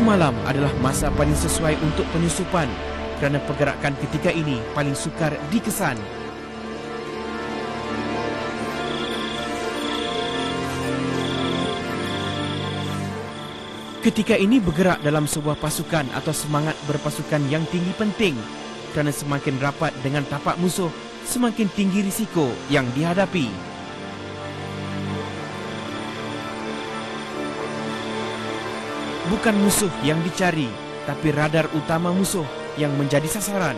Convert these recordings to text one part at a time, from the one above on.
malam adalah masa paling sesuai untuk penyusupan kerana pergerakan ketika ini paling sukar dikesan. Ketika ini bergerak dalam sebuah pasukan atau semangat berpasukan yang tinggi penting kerana semakin rapat dengan tapak musuh, semakin tinggi risiko yang dihadapi. Bukan musuh yang dicari, tapi radar utama musuh yang menjadi sasaran.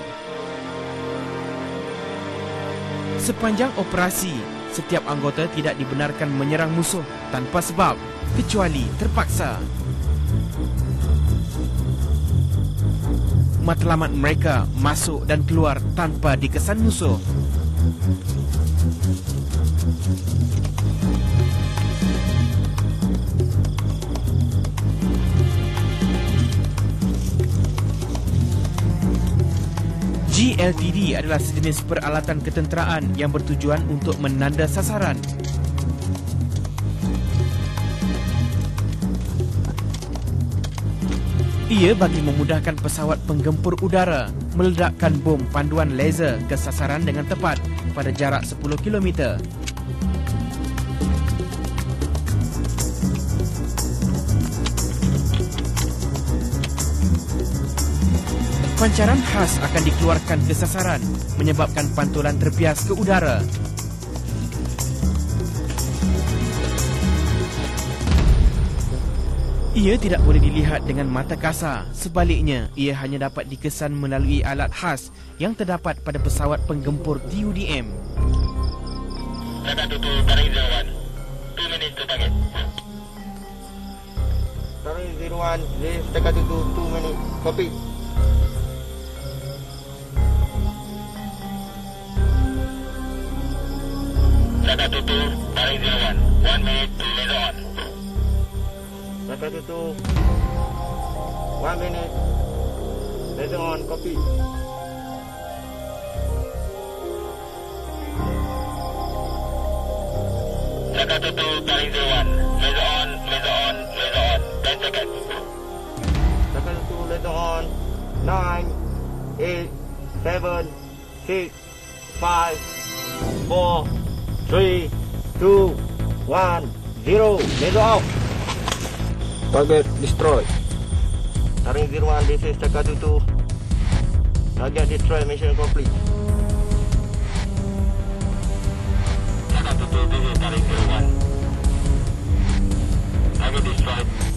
Sepanjang operasi, setiap anggota tidak dibenarkan menyerang musuh tanpa sebab, kecuali terpaksa. Matlamat mereka masuk dan keluar tanpa dikesan musuh. GLTD adalah sejenis peralatan ketenteraan yang bertujuan untuk menanda sasaran. Ia bagi memudahkan pesawat penggempur udara meledakkan bom panduan laser ke sasaran dengan tepat pada jarak 10 km. Pancaran khas akan dikeluarkan ke sasaran, menyebabkan pantulan terbias ke udara. Ia tidak boleh dilihat dengan mata kasar. Sebaliknya, ia hanya dapat dikesan melalui alat khas yang terdapat pada pesawat penggempur TUDM. Data tutup tarik 01. 2 minutes to target. Tarik 01, lift dekat tutup 2 minutes. Copy. Data tutup tarik 01. 1 minute to laser on. Data tutup 1 minute. Laser on, copy. Data tutup tarik 01. Laser on, laser on, laser on. 10 seconds. Data tutup laser on. 9, 8, 7, 6, 5, 4, 3, 2, 1, 0. Laser off. Target destroyed. Taring 01, this is Takatutu. Target destroyed, mission complete. Takatutu, this is Taring 01. Target destroyed.